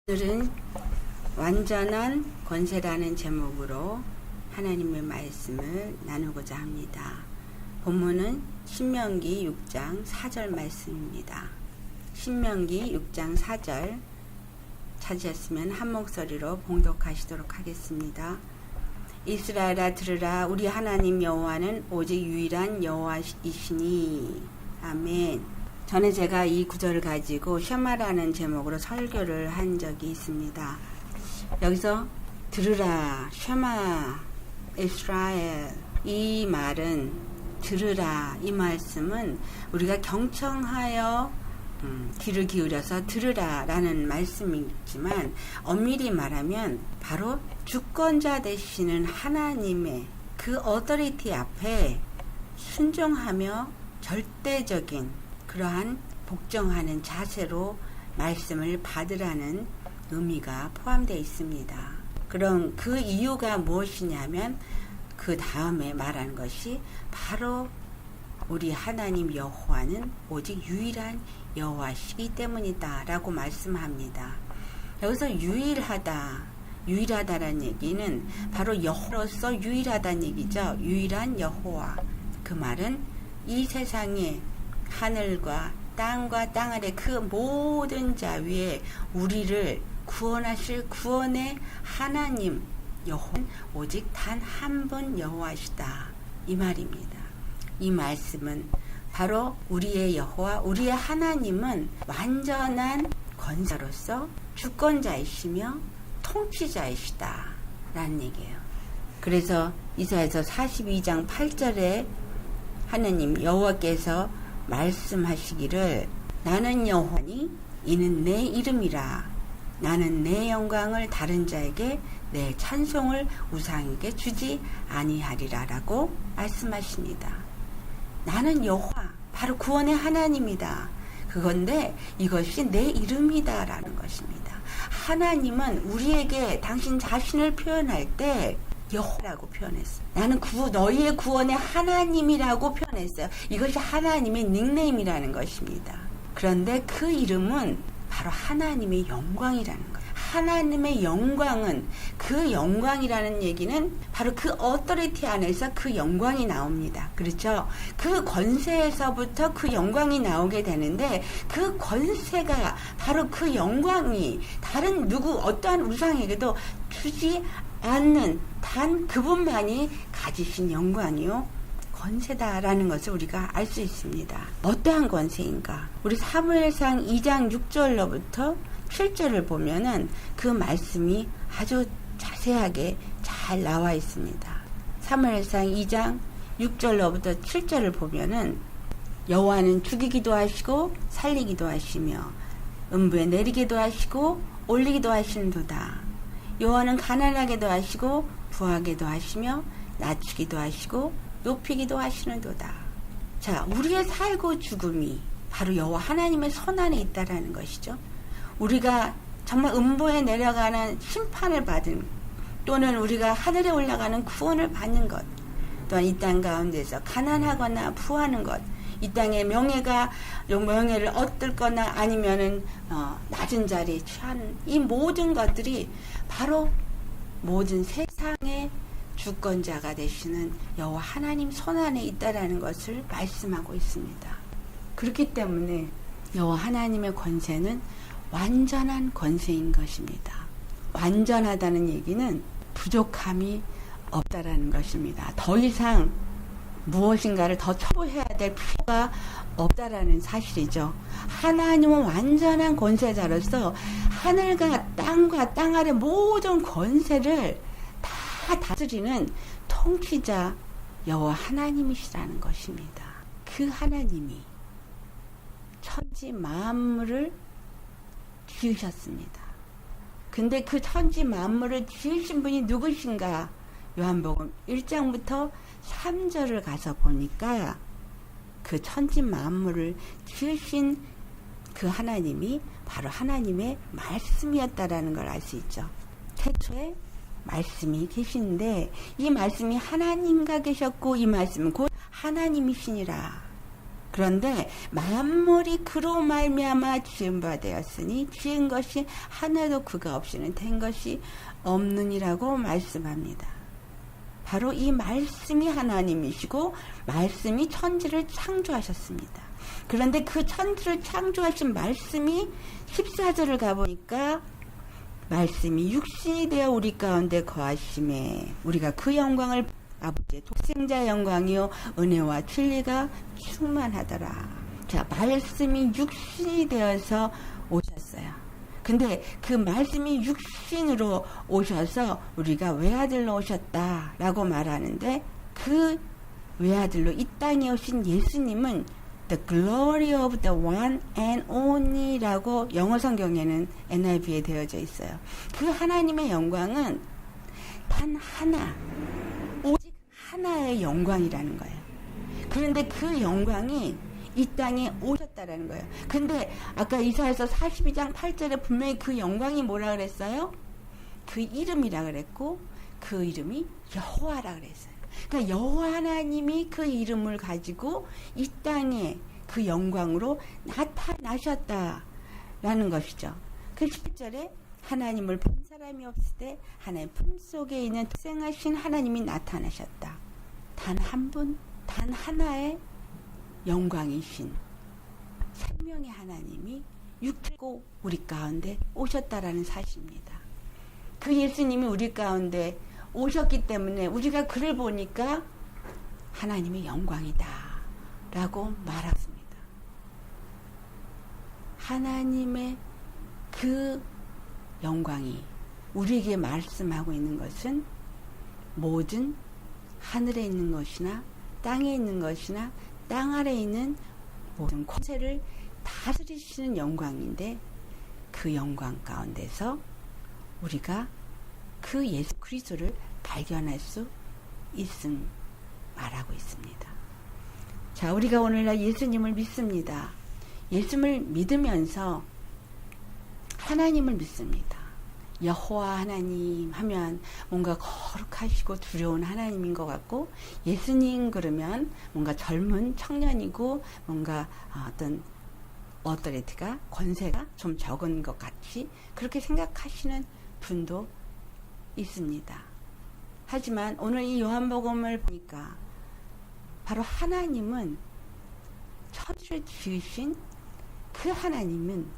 오늘은 완전한 권세라는 제목으로 하나님의 말씀을 나누고자 합니다. 본문은 신명기 6장 4절 말씀입니다. 신명기 6장 4절 찾으셨으면 한 목소리로 봉독하시도록 하겠습니다. 이스라엘아 들으라, 우리 하나님 여호와는 오직 유일한 여호와이시니. 아멘. 전에 제가 이 구절을 가지고 셔마라는 제목으로 설교를 한 적이 있습니다. 여기서 들으라, 셔마, 이스라엘, 이 말은 들으라, 이 말씀은 우리가 경청하여 귀를 기울여서 들으라 라는 말씀이지만 엄밀히 말하면 바로 주권자 되시는 하나님의 그 어더리티 앞에 순종하며 절대적인 그러한 복종하는 자세로 말씀을 받으라는 의미가 포함되어 있습니다. 그럼 그 이유가 무엇이냐면 그 다음에 말한 것이 바로 우리 하나님 여호와는 오직 유일한 여호와시기 때문이다 라고 말씀합니다. 여기서 유일하다라는 얘기는 바로 여호로서 유일하다는 얘기죠. 유일한 여호와. 그 말은 이 세상에 하늘과 땅과 땅 아래 그 모든 자 위에 우리를 구원하실 구원의 하나님 여호와는 오직 단 한 분 여호와시다, 이 말입니다. 이 말씀은 바로 우리의 여호와, 우리의 하나님은 완전한 권사로서 주권자이시며 통치자이시다 라는 얘기예요. 그래서 이사야서 42장 8절에 하나님 여호와께서 말씀하시기를, 나는 여호와니 이는 내 이름이라, 나는 내 영광을 다른 자에게 내 찬송을 우상에게 주지 아니하리라 라고 말씀하십니다. 나는 여호와, 바로 구원의 하나님이다. 그건데 이것이 내 이름이다 라는 것입니다. 하나님은 우리에게 당신 자신을 표현할 때 여호와라고 표현했어요. 나는 너희의 구원의 하나님이라고 표현했어요. 이것이 하나님의 닉네임이라는 것입니다. 그런데 그 이름은 바로 하나님의 영광이라는 거예요. 하나님의 영광은, 그 영광이라는 얘기는 바로 그 어더리티 안에서 그 영광이 나옵니다. 그렇죠? 그 권세에서부터 그 영광이 나오게 되는데, 그 권세가 바로 그 영광이 다른 어떠한 우상에게도 주지 않는 단 그분만이 가지신 영광이요 권세다라는 것을 우리가 알 수 있습니다. 어떠한 권세인가? 우리 사무엘상 2장 6절로부터 7절을 보면은 그 말씀이 아주 자세하게 잘 나와 있습니다. 사무엘상 2장 6절로부터 7절을 보면은 여호와는 죽이기도 하시고 살리기도 하시며 음부에 내리기도 하시고 올리기도 하시는도다. 여호와는 가난하게도 하시고 부하게도 하시며 낮추기도 하시고 높이기도 하시는도다. 자, 우리의 살고 죽음이 바로 여호와 하나님의 손안에 있다라는 것이죠. 우리가 정말 음부에 내려가는 심판을 받은, 또는 우리가 하늘에 올라가는 구원을 받는 것, 또한 이 땅 가운데서 가난하거나 부하는 것, 이 땅의 명예를 얻거나 아니면은 낮은 자리에 취하는 이 모든 것들이 바로 모든 세상의 주권자가 되시는 여호와 하나님 손안에 있다라는 것을 말씀하고 있습니다. 그렇기 때문에 여호와 하나님의 권세는 완전한 권세인 것입니다. 완전하다는 얘기는 부족함이 없다라는 것입니다. 더 이상 무엇인가를 더 첨부해야 될 필요가 없다라는 사실이죠. 하나님은 완전한 권세자로서 하늘과 땅 아래 모든 권세를 다 다스리는 통치자 여호와 하나님이시라는 것입니다. 그 하나님이 천지 만물을 지으셨습니다. 근데 그 천지 만물을 지으신 분이 누구신가? 요한복음 1장부터 3절을 가서 보니까 그 천지 만물을 지으신 그 하나님이 바로 하나님의 말씀이었다라는 걸 알 수 있죠. 태초에 말씀이 계신데 이 말씀이 하나님과 계셨고 이 말씀은 곧 하나님이시니라. 그런데 만물이 그로 말미암아 지은 바 되었으니 지은 것이 하나도 그가 없이는 된 것이 없느니라고 말씀합니다. 바로 이 말씀이 하나님이시고 말씀이 천지를 창조하셨습니다. 그런데 그 천지를 창조하신 말씀이 14절을 가보니까 말씀이 육신이 되어 우리 가운데 거하심에 우리가 그 영광을 아버지의 독생자 영광이요 은혜와 진리가 충만하더라. 자, 말씀이 육신이 되어서 오셨어요. 근데 그 말씀이 육신으로 오셔서 우리가 외아들로 오셨다라고 말하는데 그 외아들로 이 땅에 오신 예수님은 The glory of the one and only라고 영어 성경에는 NIV에 되어져 있어요. 그 하나님의 영광은 단 하나, 오직 하나의 영광이라는 거예요. 그런데 그 영광이 이 땅에 오셨다라는 거예요. 근데 아까 이사야서 42장 8절에 분명히 그 영광이 뭐라 그랬어요? 그 이름이라 그랬고 그 이름이 여호와라 그랬어요. 그러니까 여호와 하나님이 그 이름을 가지고 이 땅에 그 영광으로 나타나셨다라는 것이죠. 그 10절에 하나님을 본 사람이 없을 때 하나님 품속에 있는 특생하신 하나님이 나타나셨다. 단 한 분, 단 하나의 영광이신 생명의 하나님이 육체고 우리 가운데 오셨다라는 사실입니다. 그 예수님이 우리 가운데 오셨기 때문에 우리가 그를 보니까 하나님의 영광이다 라고 말했습니다. 하나님의 그 영광이 우리에게 말씀하고 있는 것은 모든 하늘에 있는 것이나 땅에 있는 것이나 땅 아래에 있는 모든 권세를 다스리시는 영광인데 그 영광 가운데서 우리가 그 예수 그리스도를 발견할 수 있음 말하고 있습니다. 자, 우리가 오늘날 예수님을 믿습니다. 예수님을 믿으면서 하나님을 믿습니다. 여호와 하나님 하면 뭔가 거룩하시고 두려운 하나님인 것 같고, 예수님 그러면 뭔가 젊은 청년이고 뭔가 어떤 어떠리티가 권세가 좀 적은 것 같이 그렇게 생각하시는 분도 있습니다. 하지만 오늘 이 요한복음을 보니까 바로 하나님은 천지를 지으신 그 하나님은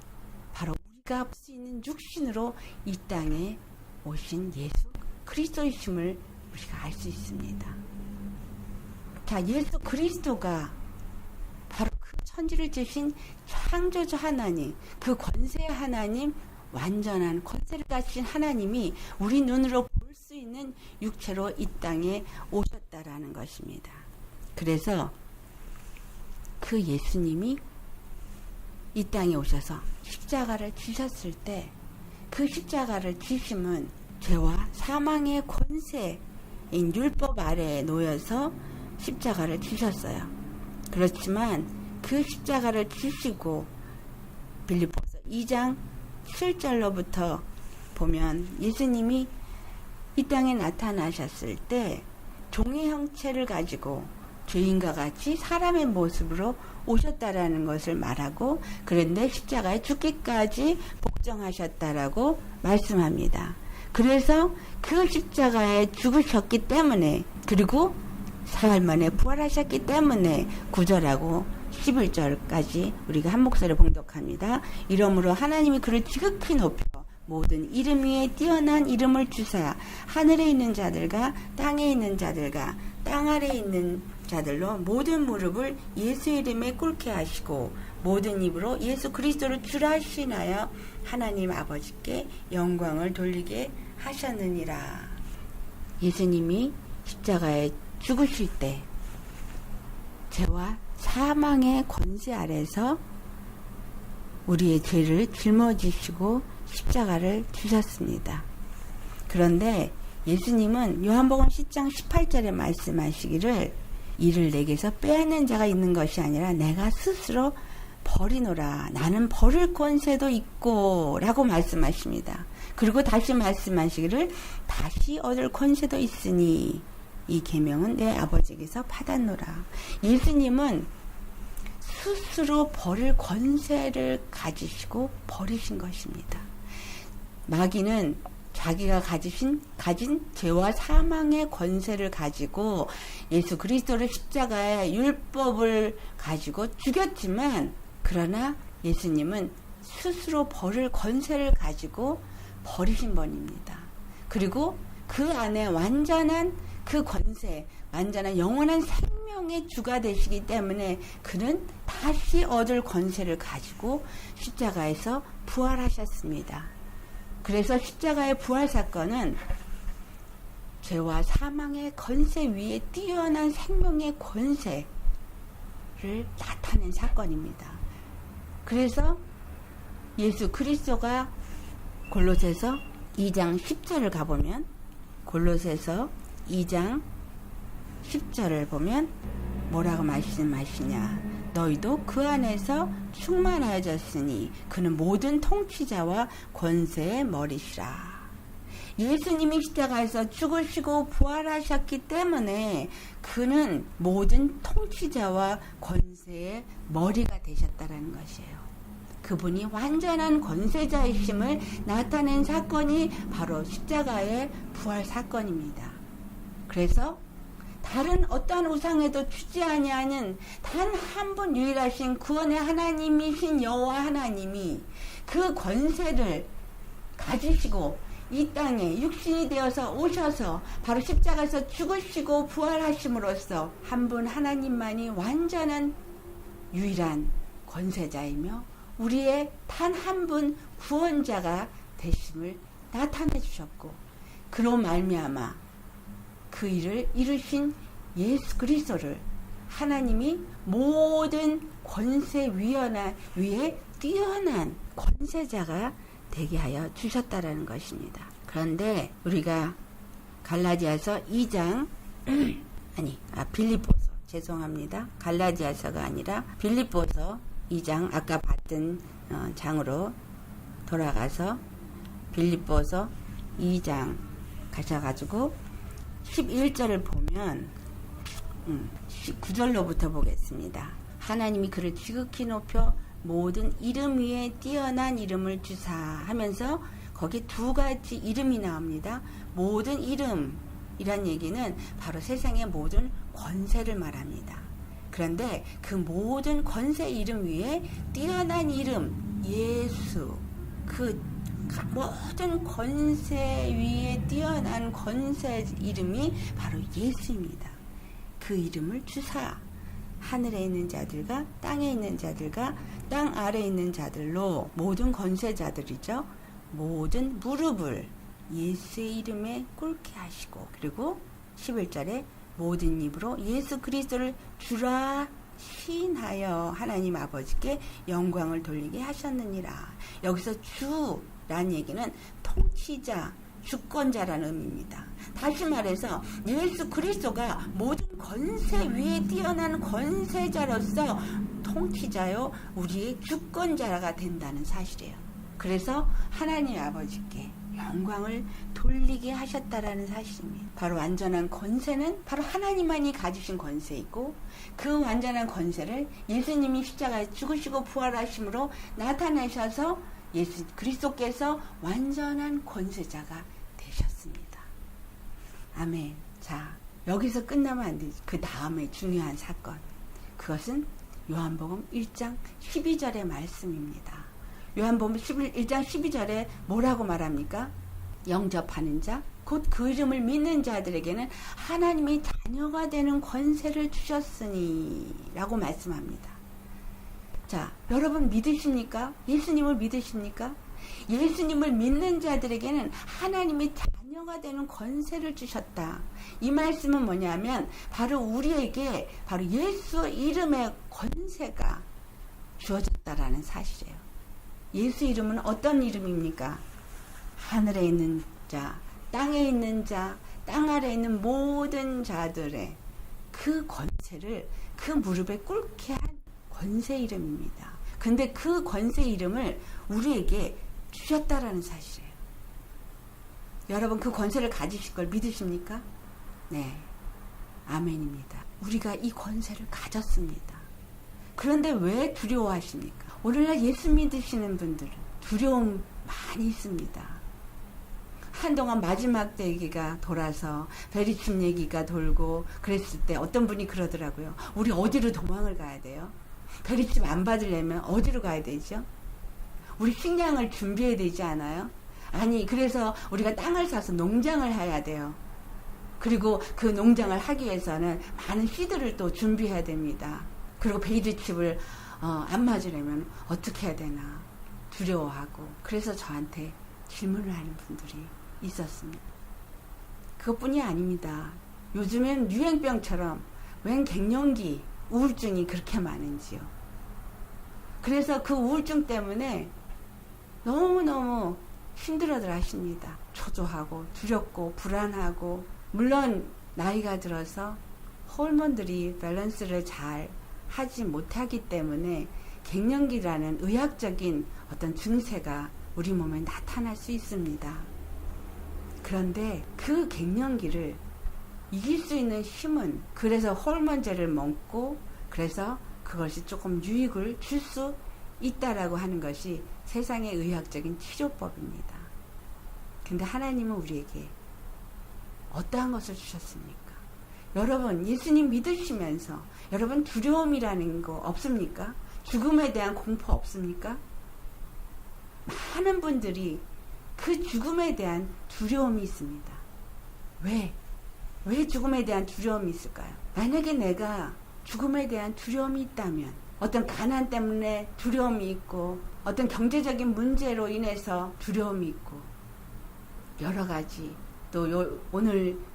바로 우리가 볼 수 있는 육신으로 이 땅에 오신 예수 그리스도이심을 우리가 알 수 있습니다. 자, 예수 그리스도가 바로 그 천지를 지으신 창조주 하나님, 그 권세의 하나님, 완전한 권세를 가진 하나님이 우리 눈으로 볼 수 있는 육체로 이 땅에 오셨다라는 것입니다. 그래서 그 예수님이 이 땅에 오셔서 십자가를 지셨을 때 그 십자가를 지심은 죄와 사망의 권세인 율법 아래에 놓여서 십자가를 지셨어요. 그렇지만 그 십자가를 지시고 빌립보서 2장 7절로부터 보면 예수님이 이 땅에 나타나셨을 때 종의 형체를 가지고 죄인과 같이 사람의 모습으로 오셨다라는 것을 말하고, 그런데 십자가에 죽기까지 복종하셨다라고 말씀합니다. 그래서 그 십자가에 죽으셨기 때문에, 그리고 사흘 만에 부활하셨기 때문에 9절하고 11절까지 우리가 한 목소리로 봉독합니다. 이러므로 하나님이 그를 지극히 높여 모든 이름 위에 뛰어난 이름을 주사 하늘에 있는 자들과 땅에 있는 자들과 땅 아래에 있는 자들로 모든 무릎을 예수 이름에 꿇게 하시고 모든 입으로 예수 그리스도를 주라 하시나요 하나님 아버지께 영광을 돌리게 하셨느니라. 예수님이 십자가에 죽으실 때 죄와 사망의 권세 아래서 우리의 죄를 짊어지시고 십자가를 지셨습니다. 그런데 예수님은 요한복음 10장 18절에 말씀하시기를 이를 내게서 빼앗는 자가 있는 것이 아니라 내가 스스로 버리노라. 나는 버릴 권세도 있고 라고 말씀하십니다. 그리고 다시 말씀하시기를 다시 얻을 권세도 있으니 이 계명은 내 아버지께서 받았노라. 예수님은 스스로 버릴 권세를 가지시고 버리신 것입니다. 마귀는 자기가 가진 죄와 사망의 권세를 가지고 예수 그리스도를 십자가의 율법을 가지고 죽였지만, 그러나 예수님은 스스로 버릴 권세를 가지고 버리신 분입니다. 그리고 그 안에 완전한 그 권세, 완전한 영원한 생명의 주가 되시기 때문에 그는 다시 얻을 권세를 가지고 십자가에서 부활하셨습니다. 그래서 십자가의 부활 사건은 죄와 사망의 권세 위에 뛰어난 생명의 권세를 나타낸 사건입니다. 그래서 예수 그리스도가 골로새서 2장 10절을 가보면, 골로새서 2장 10절을 보면 뭐라고 말씀하시냐. 너희도 그 안에서 충만하여졌으니 그는 모든 통치자와 권세의 머리시라. 예수님이 십자가에서 죽으시고 부활하셨기 때문에 그는 모든 통치자와 권세의 머리가 되셨다는 것이에요. 그분이 완전한 권세자이심을 나타낸 사건이 바로 십자가의 부활 사건입니다. 그래서 다른 어떠한 우상에도 주지 아니하는 단 한 분 유일하신 구원의 하나님이신 여호와 하나님이 그 권세를 가지시고 이 땅에 육신이 되어서 오셔서 바로 십자가에서 죽으시고 부활하심으로써 한 분 하나님만이 완전한 유일한 권세자이며 우리의 단 한 분 구원자가 되심을 나타내 주셨고, 그로 말미암아 그 일을 이루신 예수 그리스도를 하나님이 모든 권세 위에 뛰어난 권세자가 되게 하여 주셨다라는 것입니다. 그런데 우리가 갈라디아서 2장 빌립보서, 죄송합니다. 갈라디아서가 아니라 빌립보서 2장, 아까 봤던 장으로 돌아가서 빌립보서 2장 가셔가지고 11절을 보면 9절로부터 보겠습니다. 하나님이 그를 지극히 높여 모든 이름 위에 뛰어난 이름을 주사 하면서 거기 두 가지 이름이 나옵니다. 모든 이름이란 얘기는 바로 세상의 모든 권세를 말합니다. 그런데 그 모든 권세 이름 위에 뛰어난 이름 예수, 그 모든 권세 위에 뛰어난 권세 이름이 바로 예수입니다. 그 이름을 주사 하늘에 있는 자들과 땅에 있는 자들과 땅 아래에 있는 자들로 모든 권세자들이죠. 모든 무릎을 예수의 이름에 꿇게 하시고, 그리고 11절에 모든 입으로 예수 그리스도를 주라 시인하여 하나님 아버지께 영광을 돌리게 하셨느니라. 여기서 주란 얘기는 통치자, 주권자라는 의미입니다. 다시 말해서 예수 그리스도가 모든 권세 위에 뛰어난 권세자로서 통치자요 우리의 주권자가 된다는 사실이에요. 그래서 하나님 아버지께 영광을 돌리게 하셨다라는 사실입니다. 바로 완전한 권세는 바로 하나님만이 가지신 권세이고, 그 완전한 권세를 예수님이 십자가에 죽으시고 부활하심으로 나타내셔서 예수 그리스도께서 완전한 권세자가 되셨습니다. 아멘. 자, 여기서 끝나면 안 되지. 그 다음에 중요한 사건, 그것은 요한복음 1장 12절의 말씀입니다. 요한복음 1장 12절에 뭐라고 말합니까? 영접하는 자, 곧 그 이름을 믿는 자들에게는 하나님이 자녀가 되는 권세를 주셨으니 라고 말씀합니다. 자, 여러분 믿으십니까? 예수님을 믿으십니까? 예수님을 믿는 자들에게는 하나님이 자녀가 되는 권세를 주셨다. 이 말씀은 뭐냐면 바로 우리에게 바로 예수 이름의 권세가 주어졌다라는 사실이에요. 예수 이름은 어떤 이름입니까? 하늘에 있는 자, 땅에 있는 자, 땅 아래에 있는 모든 자들의 그 권세를 그 무릎에 꿇게 한 권세 이름입니다. 근데 그 권세 이름을 우리에게 주셨다라는 사실이에요. 여러분 그 권세를 가지실 걸 믿으십니까? 네. 아멘입니다. 우리가 이 권세를 가졌습니다. 그런데 왜 두려워하십니까? 오늘날 예수 믿으시는 분들은 두려움 많이 있습니다. 한동안 마지막 때기가 돌아서 베리춤 얘기가 돌고 그랬을 때 어떤 분이 그러더라고요. 우리 어디로 도망을 가야 돼요? 베리춤 안 받으려면 어디로 가야 되죠? 우리 식량을 준비해야 되지 않아요? 아니, 그래서 우리가 땅을 사서 농장을 해야 돼요. 그리고 그 농장을 하기 위해서는 많은 씨들을 또 준비해야 됩니다. 그리고 베리춤을 안 맞으려면 어떻게 해야 되나 두려워하고, 그래서 저한테 질문을 하는 분들이 있었습니다. 그것뿐이 아닙니다. 요즘엔 유행병처럼 웬 갱년기 우울증이 그렇게 많은지요. 그래서 그 우울증 때문에 너무너무 힘들어들 하십니다. 초조하고 두렵고 불안하고, 물론 나이가 들어서 호르몬들이 밸런스를 잘 하지 못하기 때문에 갱년기라는 의학적인 어떤 증세가 우리 몸에 나타날 수 있습니다. 그런데 그 갱년기를 이길 수 있는 힘은, 그래서 호르몬제를 먹고 그래서 그것이 조금 유익을 줄 수 있다라고 하는 것이 세상의 의학적인 치료법입니다. 근데 하나님은 우리에게 어떠한 것을 주셨습니까? 여러분, 예수님 믿으시면서 여러분 두려움이라는 거 없습니까? 죽음에 대한 공포 없습니까? 많은 분들이 그 죽음에 대한 두려움이 있습니다. 왜 죽음에 대한 두려움이 있을까요? 만약에 내가 죽음에 대한 두려움이 있다면, 어떤 가난 때문에 두려움이 있고, 어떤 경제적인 문제로 인해서 두려움이 있고, 여러 가지, 또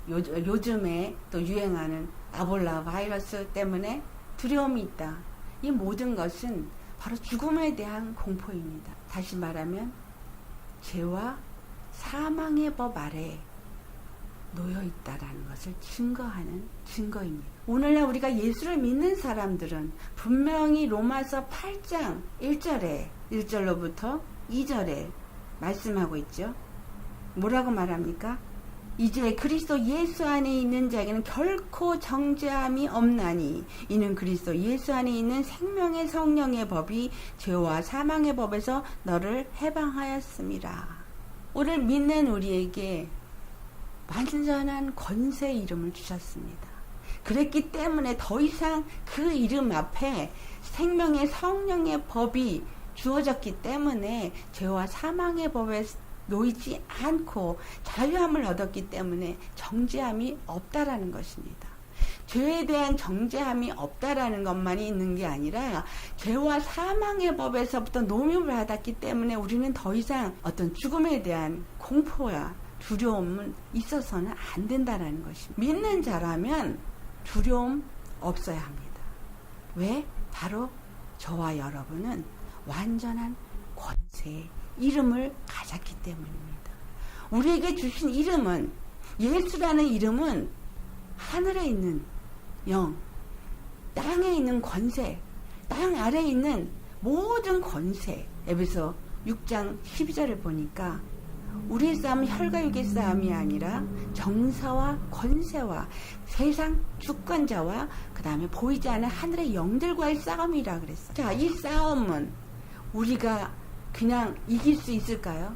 요즘에 또 유행하는 아볼라 바이러스 때문에 두려움이 있다. 이 모든 것은 바로 죽음에 대한 공포입니다. 다시 말하면 죄와 사망의 법 아래 놓여 있다라는 것을 증거하는 증거입니다. 오늘날 우리가 예수를 믿는 사람들은 분명히 로마서 8장 1절로부터 2절에 말씀하고 있죠. 뭐라고 말합니까? 이제 그리스도 예수 안에 있는 자에게는 결코 정죄함이 없나니, 이는 그리스도 예수 안에 있는 생명의 성령의 법이 죄와 사망의 법에서 너를 해방하였습니다. 오늘 믿는 우리에게 완전한 권세 이름을 주셨습니다. 그랬기 때문에 더 이상 그 이름 앞에 생명의 성령의 법이 주어졌기 때문에 죄와 사망의 법에 놓이지 않고 자유함을 얻었기 때문에 정죄함이 없다라는 것입니다. 죄에 대한 정죄함이 없다라는 것만이 있는 게 아니라 죄와 사망의 법에서부터 노임을 받았기 때문에 우리는 더 이상 어떤 죽음에 대한 공포야 두려움은 있어서는 안 된다라는 것입니다. 믿는 자라면 두려움 없어야 합니다. 왜? 바로 저와 여러분은 완전한 권세의 이름을 가졌기 때문입니다. 우리에게 주신 이름은, 예수라는 이름은 하늘에 있는 영, 땅에 있는 권세, 땅 아래에 있는 모든 권세. 에베소 6장 12절을 보니까 우리의 싸움은 혈과 육의 싸움이 아니라 정사와 권세와 세상 주권자와 그 다음에 보이지 않는 하늘의 영들과의 싸움이라 그랬어요. 자, 이 싸움은 우리가 그냥 이길 수 있을까요?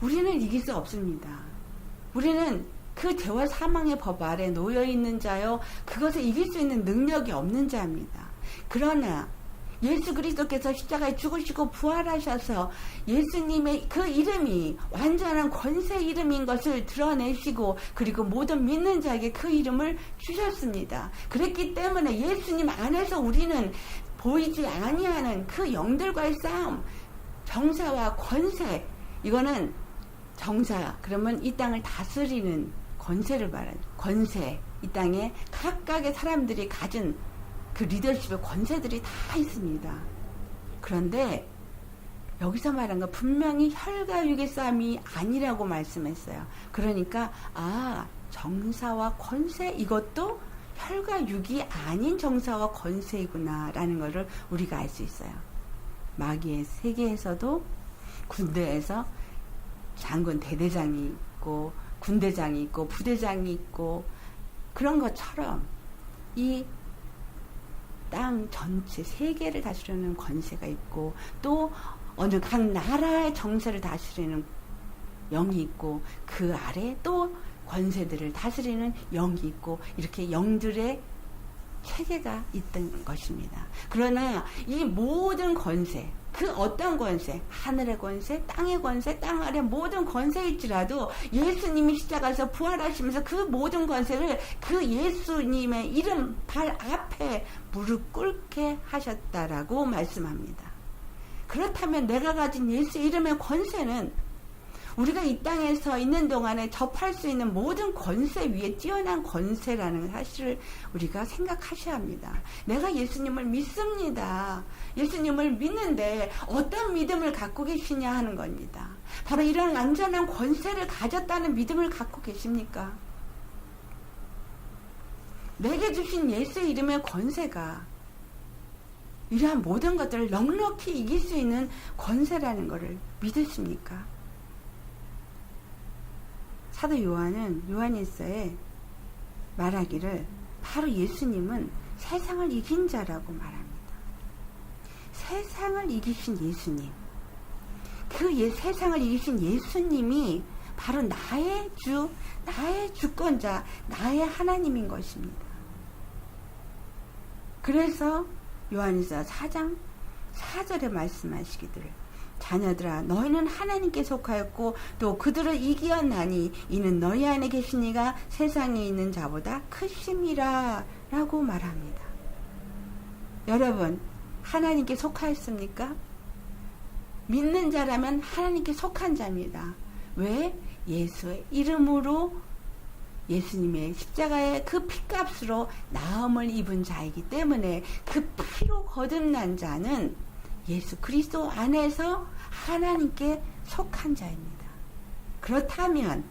우리는 이길 수 없습니다. 우리는 그 죄와 사망의 법 아래 놓여있는 자요, 그것을 이길 수 있는 능력이 없는 자입니다. 그러나 예수 그리스도께서 십자가에 죽으시고 부활하셔서 예수님의 그 이름이 완전한 권세 이름인 것을 드러내시고, 그리고 모든 믿는 자에게 그 이름을 주셨습니다. 그랬기 때문에 예수님 안에서 우리는 보이지 아니하는 그 영들과의 싸움, 정사와 권세, 이거는 정사, 그러면 이 땅을 다스리는 권세를 말하는 권세, 이 땅에 각각의 사람들이 가진 그 리더십의 권세들이 다 있습니다. 그런데 여기서 말한 건 분명히 혈과 육의 싸움이 아니라고 말씀했어요. 그러니까 정사와 권세, 이것도 혈과 육이 아닌 정사와 권세이구나 라는 것을 우리가 알 수 있어요. 마귀의 세계에서도 군대에서 장군 대대장이 있고 군대장이 있고 부대장이 있고, 그런 것처럼 이 땅 전체 세계를 다스리는 권세가 있고 또 어느 각 나라의 정세를 다스리는 영이 있고 그 아래 또 권세들을 다스리는 영이 있고 이렇게 영들의 체계가 있던 것입니다. 그러나 이 모든 권세, 그 어떤 권세, 하늘의 권세, 땅의 권세, 땅 아래 모든 권세일지라도 예수님이 십자가에서 부활하시면서 그 모든 권세를 그 예수님의 이름 발 앞에 무릎 꿇게 하셨다라고 말씀합니다. 그렇다면 내가 가진 예수 이름의 권세는 우리가 이 땅에서 있는 동안에 접할 수 있는 모든 권세 위에 뛰어난 권세라는 사실을 우리가 생각하셔야 합니다. 내가 예수님을 믿습니다. 예수님을 믿는데 어떤 믿음을 갖고 계시냐 하는 겁니다. 바로 이런 완전한 권세를 가졌다는 믿음을 갖고 계십니까? 내게 주신 예수 이름의 권세가 이러한 모든 것들을 넉넉히 이길 수 있는 권세라는 것을 믿으십니까? 사도 요한은 요한일서에 말하기를 바로 예수님은 세상을 이긴 자라고 말합니다. 세상을 이기신 예수님, 그 세상을 이기신 예수님이 바로 나의 주, 나의 주권자, 나의 하나님인 것입니다. 그래서 요한일서 4장 4절에 말씀하시기를 자녀들아 너희는 하나님께 속하였고 또 그들을 이기었나니 이는 너희 안에 계신 이가 세상에 있는 자보다 크심이라 라고 말합니다. 여러분 하나님께 속하였습니까? 믿는 자라면 하나님께 속한 자입니다. 왜? 예수의 이름으로 예수님의 십자가의 그 피값으로 나음을 입은 자이기 때문에 그 피로 거듭난 자는 예수 그리스도 안에서 하나님께 속한 자입니다. 그렇다면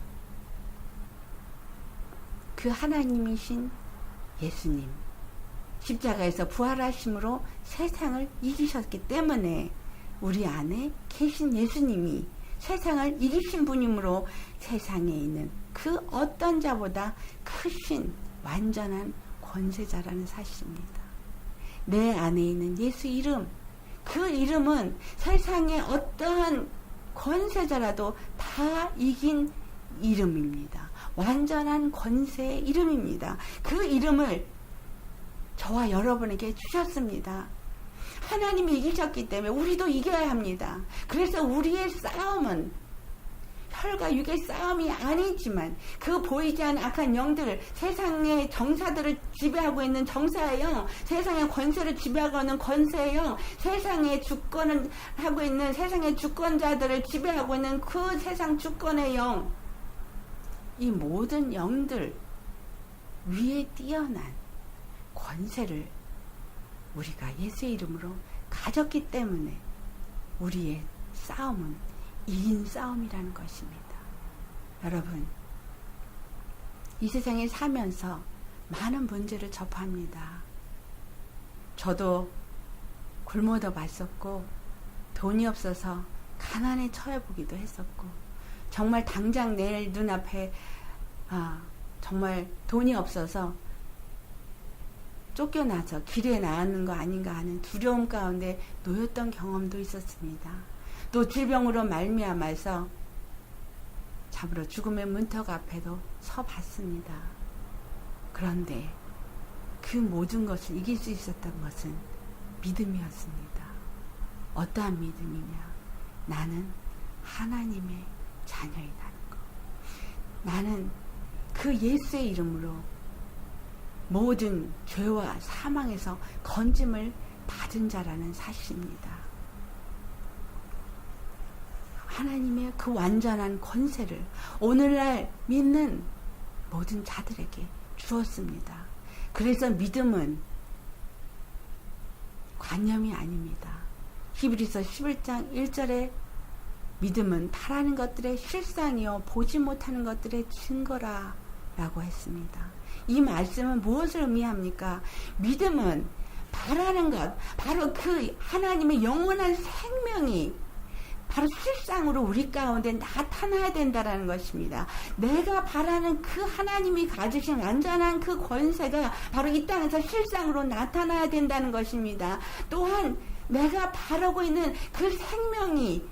그 하나님이신 예수님 십자가에서 부활하심으로 세상을 이기셨기 때문에 우리 안에 계신 예수님이 세상을 이기신 분이므로 세상에 있는 그 어떤 자보다 크신 완전한 권세자라는 사실입니다. 내 안에 있는 예수 이름, 그 이름은 세상의 어떠한 권세자라도 다 이긴 이름입니다. 완전한 권세의 이름입니다. 그 이름을 저와 여러분에게 주셨습니다. 하나님이 이기셨기 때문에 우리도 이겨야 합니다. 그래서 우리의 싸움은 혈과 육의 싸움이 아니지만 그 보이지 않는 악한 영들, 세상의 정사들을 지배하고 있는 정사의 영, 세상의 권세를 지배하고 있는 권세의 영, 세상의 주권을 하고 있는 세상의 주권자들을 지배하고 있는 그 세상 주권의 영, 이 모든 영들 위에 뛰어난 권세를 우리가 예수의 이름으로 가졌기 때문에 우리의 싸움은 이긴 싸움이라는 것입니다. 여러분, 이 세상에 살면서 많은 문제를 접합니다. 저도 굶어도 봤었고 돈이 없어서 가난에 처해보기도 했었고 정말 당장 내일 눈앞에 정말 돈이 없어서 쫓겨나서 길에 나가는 거 아닌가 하는 두려움 가운데 놓였던 경험도 있었습니다. 또 질병으로 말미암아서 잡으러 죽음의 문턱 앞에도 서봤습니다. 그런데 그 모든 것을 이길 수 있었던 것은 믿음이었습니다. 어떠한 믿음이냐? 나는 하나님의 자녀이라는 것. 나는 그 예수의 이름으로 모든 죄와 사망에서 건짐을 받은 자라는 사실입니다. 하나님의 그 완전한 권세를 오늘날 믿는 모든 자들에게 주었습니다. 그래서 믿음은 관념이 아닙니다. 히브리서 11장 1절에 믿음은 바라는 것들의 실상이요 보지 못하는 것들의 증거라 라고 했습니다. 이 말씀은 무엇을 의미합니까? 믿음은 바라는 것, 바로 그 하나님의 영원한 생명이 바로 실상으로 우리 가운데 나타나야 된다라는 것입니다. 내가 바라는 그 하나님이 가지신 완전한 그 권세가 바로 이 땅에서 실상으로 나타나야 된다는 것입니다. 또한 내가 바라고 있는 그 생명이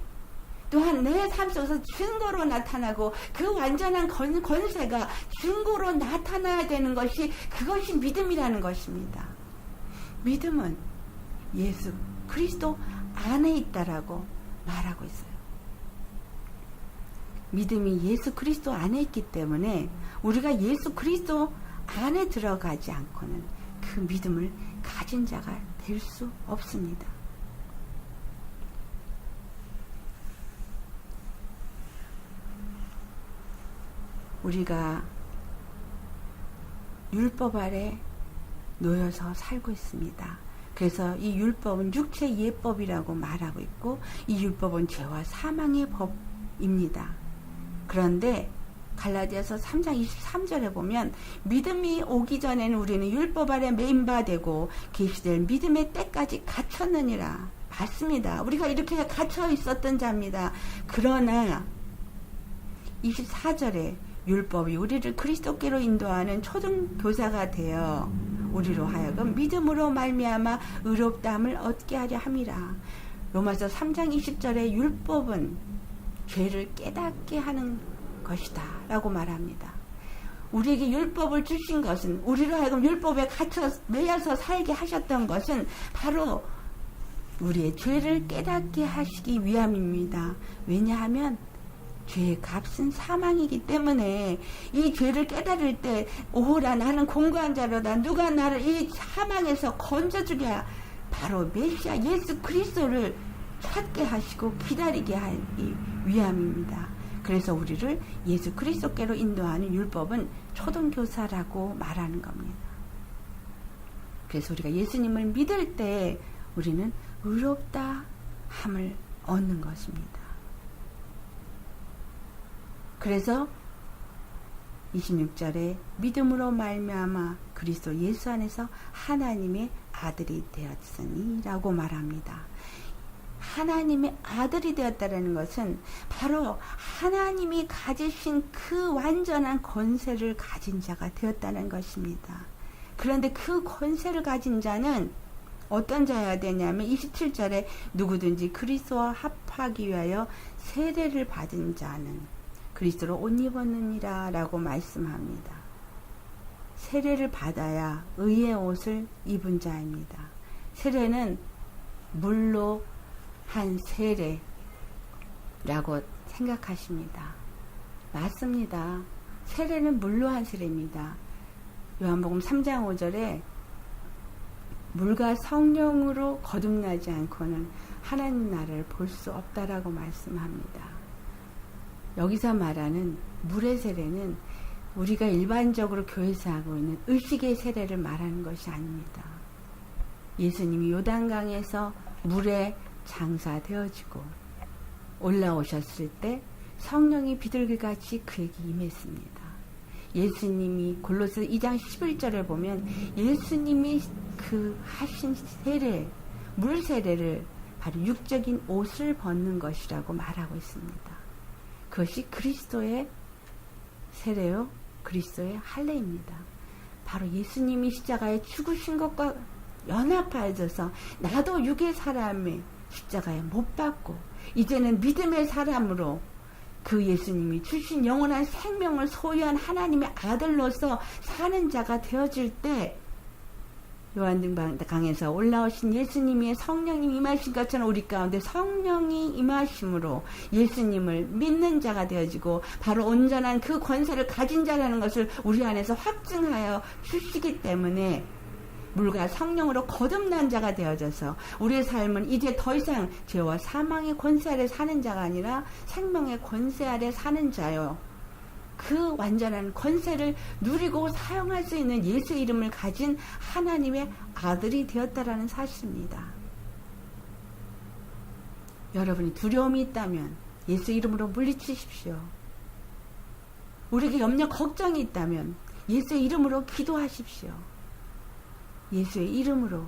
또한 내 삶 속에서 증거로 나타나고 그 완전한 권세가 증거로 나타나야 되는 것이 그것이 믿음이라는 것입니다. 믿음은 예수 그리스도 안에 있다라고 말하고 있어요. 믿음이 예수 그리스도 안에 있기 때문에 우리가 예수 그리스도 안에 들어가지 않고는 그 믿음을 가진 자가 될 수 없습니다. 우리가 율법 아래 놓여서 살고 있습니다. 그래서 이 율법은 육체 예법이라고 말하고 있고 이 율법은 죄와 사망의 법입니다. 그런데 갈라디아서 3장 23절에 보면 믿음이 오기 전에는 우리는 율법 아래 매인바되고 계시될 믿음의 때까지 갇혔느니라. 맞습니다. 우리가 이렇게 갇혀 있었던 자입니다. 그러나 24절에 율법이 우리를 그리스도께로 인도하는 초등교사가 되어 우리로 하여금 믿음으로 말미암아 의롭다함을 얻게 하려 함이라. 로마서 3장 20절에 율법은 죄를 깨닫게 하는 것이다 라고 말합니다. 우리에게 율법을 주신 것은 우리로 하여금 율법에 매여서 살게 하셨던 것은 바로 우리의 죄를 깨닫게 하시기 위함입니다. 왜냐하면 죄의 값은 사망이기 때문에 이 죄를 깨달을 때 오호라 나는 공고한 자로다 누가 나를 이 사망에서 건져주랴 바로 메시아 예수 그리스도를 찾게 하시고 기다리게 하기 위함입니다. 그래서 우리를 예수 그리스도께로 인도하는 율법은 초등교사라고 말하는 겁니다. 그래서 우리가 예수님을 믿을 때 우리는 의롭다 함을 얻는 것입니다. 그래서 26절에 믿음으로 말미암아 그리스도 예수 안에서 하나님의 아들이 되었으니 라고 말합니다. 하나님의 아들이 되었다는 것은 바로 하나님이 가지신 그 완전한 권세를 가진 자가 되었다는 것입니다. 그런데 그 권세를 가진 자는 어떤 자여야 되냐면 27절에 누구든지 그리스도와 합하기 위하여 세례를 받은 자는 그리스도로 옷 입었느니라 라고 말씀합니다. 세례를 받아야 의의 옷을 입은 자입니다. 세례는 물로 한 세례라고 생각하십니다. 맞습니다. 세례는 물로 한 세례입니다. 요한복음 3장 5절에 물과 성령으로 거듭나지 않고는 하나님 나라를 볼 수 없다라고 말씀합니다. 여기서 말하는 물의 세례는 우리가 일반적으로 교회에서 하고 있는 의식의 세례를 말하는 것이 아닙니다. 예수님이 요단강에서 물에 장사되어지고 올라오셨을 때 성령이 비둘기같이 그에게 임했습니다. 예수님이 골로새 2장 11절을 보면 예수님이 그 하신 세례, 물 세례를 바로 육적인 옷을 벗는 것이라고 말하고 있습니다. 그것이 그리스도의 세례요, 그리스도의 할례입니다. 바로 예수님이 십자가에 죽으신 것과 연합하여져서 나도 육의 사람의 십자가에 못 박고 이제는 믿음의 사람으로 그 예수님이 주신 영원한 생명을 소유한 하나님의 아들로서 사는 자가 되어질 때 요한등강에서 올라오신 예수님의 성령님 임하신 것처럼 우리 가운데 성령이 임하심으로 예수님을 믿는 자가 되어지고 바로 온전한 그 권세를 가진 자라는 것을 우리 안에서 확증하여 주시기 때문에 물과 성령으로 거듭난 자가 되어져서 우리의 삶은 이제 더 이상 죄와 사망의 권세 아래 사는 자가 아니라 생명의 권세 아래 사는 자요. 그 완전한 권세를 누리고 사용할 수 있는 예수 이름을 가진 하나님의 아들이 되었다라는 사실입니다. 여러분이 두려움이 있다면 예수 이름으로 물리치십시오. 우리에게 염려 걱정이 있다면 예수의 이름으로 기도하십시오. 예수의 이름으로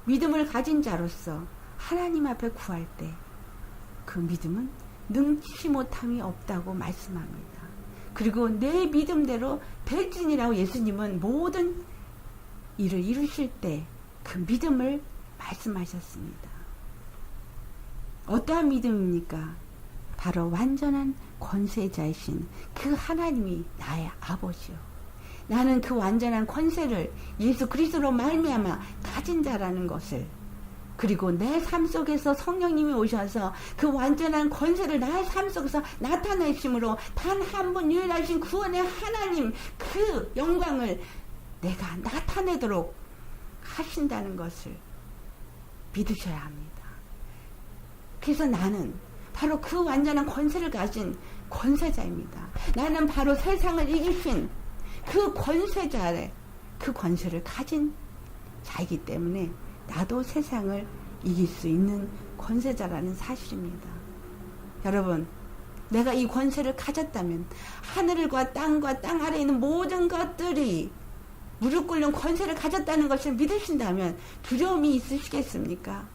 믿음을 가진 자로서 하나님 앞에 구할 때 그 믿음은 능치 못함이 없다고 말씀합니다. 그리고 내 믿음대로 될지니라고 예수님은 모든 일을 이루실 때 그 믿음을 말씀하셨습니다. 어떠한 믿음입니까? 바로 완전한 권세자이신 그 하나님이 나의 아버지요. 나는 그 완전한 권세를 예수 그리스도로 말미암아 가진 자라는 것을, 그리고 내 삶 속에서 성령님이 오셔서 그 완전한 권세를 나의 삶 속에서 나타내심으로 단 한 분 유일하신 구원의 하나님 그 영광을 내가 나타내도록 하신다는 것을 믿으셔야 합니다. 그래서 나는 바로 그 완전한 권세를 가진 권세자입니다. 나는 바로 세상을 이기신 그 권세자의 그 권세를 가진 자이기 때문에 나도 세상을 이길 수 있는 권세자라는 사실입니다. 여러분, 내가 이 권세를 가졌다면 하늘과 땅 아래에 있는 모든 것들이 무릎 꿇는 권세를 가졌다는 것을 믿으신다면 두려움이 있으시겠습니까?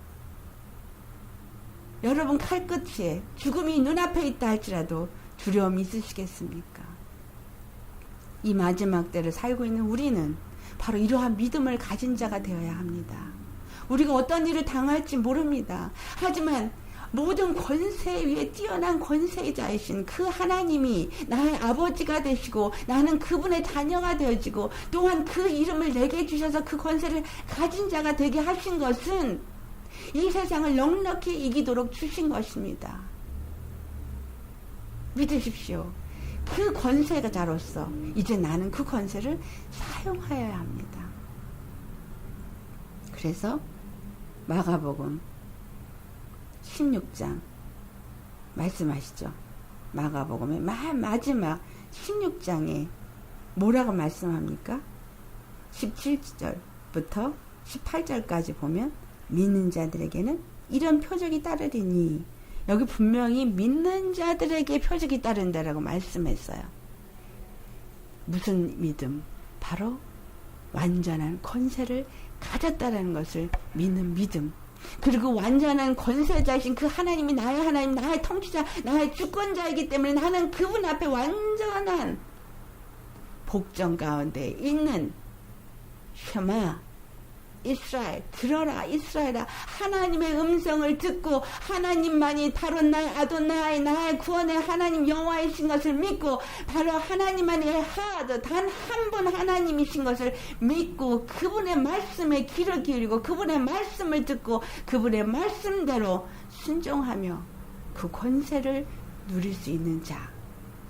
여러분, 칼끝에 죽음이 눈앞에 있다 할지라도 두려움이 있으시겠습니까? 이 마지막 때를 살고 있는 우리는 바로 이러한 믿음을 가진 자가 되어야 합니다. 우리가 어떤 일을 당할지 모릅니다. 하지만 모든 권세 위에 뛰어난 권세자이신 그 하나님이 나의 아버지가 되시고 나는 그분의 자녀가 되어지고 또한 그 이름을 내게 주셔서 그 권세를 가진 자가 되게 하신 것은 이 세상을 넉넉히 이기도록 주신 것입니다. 믿으십시오. 그 권세자로서 이제 나는 그 권세를 사용하여야 합니다. 그래서 마가복음 16장 말씀하시죠. 마가복음의 마지막 16장에 뭐라고 말씀합니까? 17절부터 18절까지 보면 믿는 자들에게는 이런 표적이 따르리니, 여기 분명히 믿는 자들에게 표적이 따른다라고 말씀했어요. 무슨 믿음? 바로 완전한 권세를 가졌다라는 것을 믿는 믿음. 그리고 완전한 권세자이신 그 하나님이 나의 하나님, 나의 통치자, 나의 주권자이기 때문에 나는 그분 앞에 완전한 복종 가운데 있는 셔마 이스라엘, 들어라 이스라엘아, 하나님의 음성을 듣고 하나님만이 바로 나의 아도나이, 나의 구원의 하나님 여호와이신 것을 믿고 바로 하나님만이 하드 단 한 분 하나님이신 것을 믿고 그분의 말씀에 귀를 기울이고 그분의 말씀을 듣고 그분의 말씀대로 순종하며 그 권세를 누릴 수 있는 자,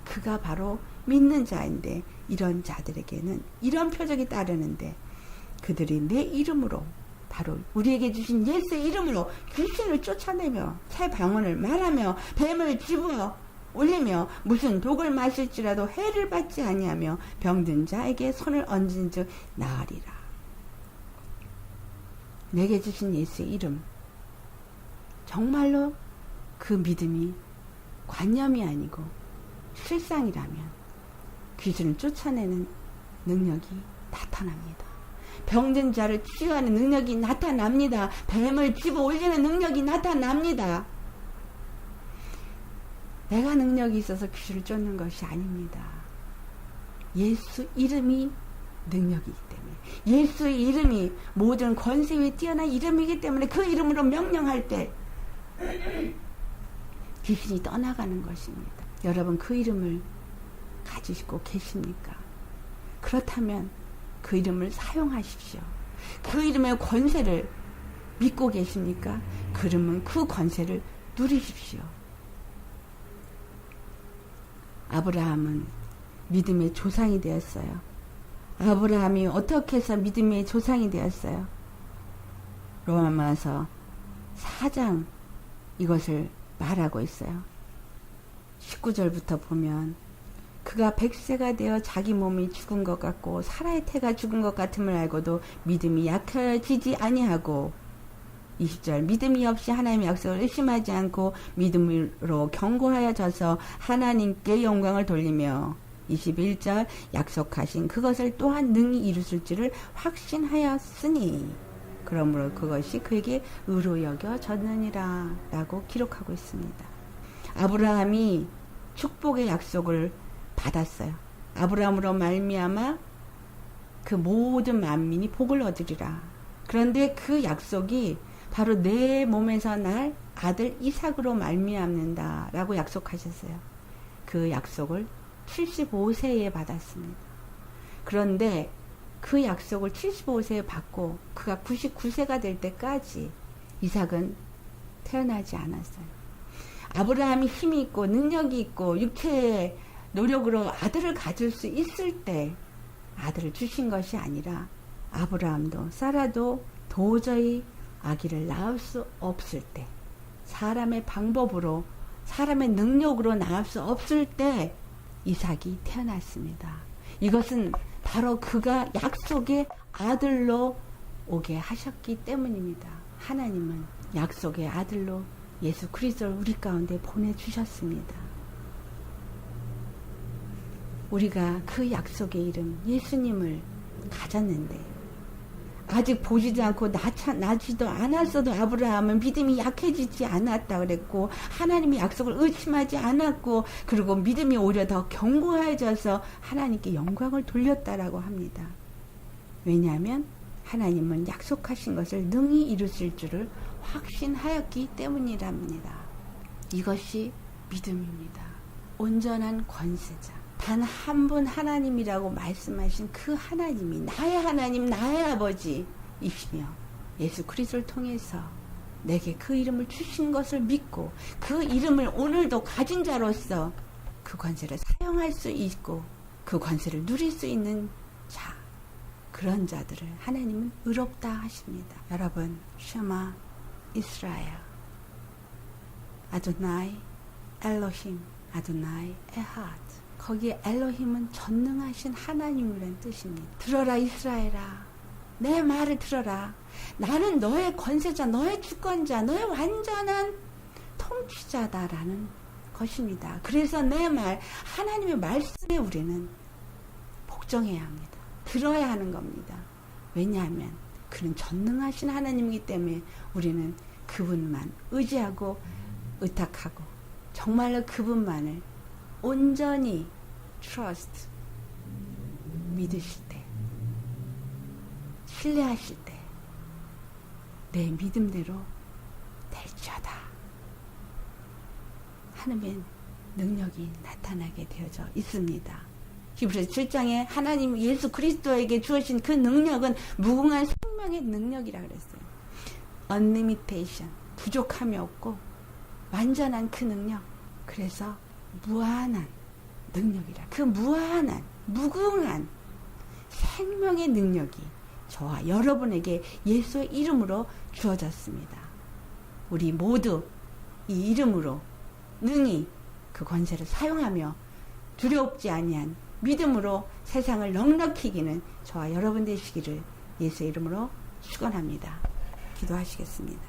그가 바로 믿는 자인데, 이런 자들에게는 이런 표적이 따르는데 그들이 내 이름으로, 바로 우리에게 주신 예수의 이름으로 귀신을 쫓아내며 새 방언을 말하며 뱀을 집어 올리며 무슨 독을 마실지라도 해를 받지 아니하며 병든 자에게 손을 얹은 즉 나으리라. 내게 주신 예수의 이름, 정말로 그 믿음이 관념이 아니고 실상이라면 귀신을 쫓아내는 능력이 나타납니다. 병든 자를 치유하는 능력이 나타납니다. 뱀을 집어 올리는 능력이 나타납니다. 내가 능력이 있어서 귀신을 쫓는 것이 아닙니다. 예수 이름이 능력이기 때문에, 예수의 이름이 모든 권세 위에 뛰어난 이름이기 때문에 그 이름으로 명령할 때 귀신이 떠나가는 것입니다. 여러분, 그 이름을 가지고 계십니까? 그렇다면 그 이름을 사용하십시오. 그 이름의 권세를 믿고 계십니까? 그러면 그 권세를 누리십시오. 아브라함은 믿음의 조상이 되었어요. 아브라함이 어떻게 해서 믿음의 조상이 되었어요? 로마서 4장 이것을 말하고 있어요. 19절부터 보면 그가 100세가 되어 자기 몸이 죽은 것 같고 사라의 태가 죽은 것 같음을 알고도 믿음이 약해지지 아니하고, 20절 믿음이 없이 하나님의 약속을 의심하지 않고 믿음으로 견고하여져서 하나님께 영광을 돌리며, 21절 약속하신 그것을 또한 능히 이루실 줄을 확신하였으니 그러므로 그것이 그에게 의로 여겨졌느니라 라고 기록하고 있습니다. 아브라함이 축복의 약속을 받았어요. 아브라함으로 말미암아 그 모든 만민이 복을 얻으리라. 그런데 그 약속이 바로 내 몸에서 날 아들 이삭으로 말미암는다라고 약속하셨어요. 그 약속을 75세에 받았습니다. 그런데 그 약속을 75세에 받고 그가 99세가 될 때까지 이삭은 태어나지 않았어요. 아브라함이 힘이 있고 능력이 있고 육체의 노력으로 아들을 가질 수 있을 때 아들을 주신 것이 아니라 아브라함도 사라도 도저히 아기를 낳을 수 없을 때, 사람의 방법으로 사람의 능력으로 낳을 수 없을 때 이삭이 태어났습니다. 이것은 바로 그가 약속의 아들로 오게 하셨기 때문입니다. 하나님은 약속의 아들로 예수 그리스도를 우리 가운데 보내주셨습니다. 우리가 그 약속의 이름 예수님을 가졌는데 아직 보지도 않고 나지도 않았어도 아브라함은 믿음이 약해지지 않았다 그랬고, 하나님의 약속을 의심하지 않았고, 그리고 믿음이 오히려 더 견고해져서 하나님께 영광을 돌렸다라고 합니다. 왜냐하면 하나님은 약속하신 것을 능히 이루실 줄을 확신하였기 때문이랍니다. 이것이 믿음입니다. 온전한 권세자, 단 한 분 하나님이라고 말씀하신 그 하나님이 나의 하나님, 나의 아버지이시며 예수 그리스도를 통해서 내게 그 이름을 주신 것을 믿고 그 이름을 오늘도 가진 자로서 그 권세를 사용할 수 있고 그 권세를 누릴 수 있는 자, 그런 자들을 하나님은 의롭다 하십니다. 여러분, 샤마 이스라엘, 아도나이 엘로힘, 아도나이 에핫. 거기에 엘로힘은 전능하신 하나님이라는 뜻입니다. 들어라 이스라엘아, 내 말을 들어라. 나는 너의 권세자, 너의 주권자, 너의 완전한 통치자다라는 것입니다. 그래서 내 말, 하나님의 말씀에 우리는 복종해야 합니다. 들어야 하는 겁니다. 왜냐하면 그는 전능하신 하나님이기 때문에 우리는 그분만 의지하고 의탁하고 정말로 그분만을 온전히 trust, 믿으실 때, 신뢰하실 때 내 믿음대로 될지어다 하나님의 능력이 나타나게 되어져 있습니다. 히브리서 7장에 하나님 예수 그리스도에게 주어진 그 능력은 무궁한 생명의 능력이라 그랬어요. unlimitation, 부족함이 없고 완전한 그 능력. 그래서 무한한 능력이라. 그 무한한, 무궁한 생명의 능력이 저와 여러분에게 예수의 이름으로 주어졌습니다. 우리 모두 이 이름으로 능히 그 권세를 사용하며 두렵지 아니한 믿음으로 세상을 넉넉히 이기는 저와 여러분 되시기를 예수의 이름으로 축원합니다. 기도하시겠습니다.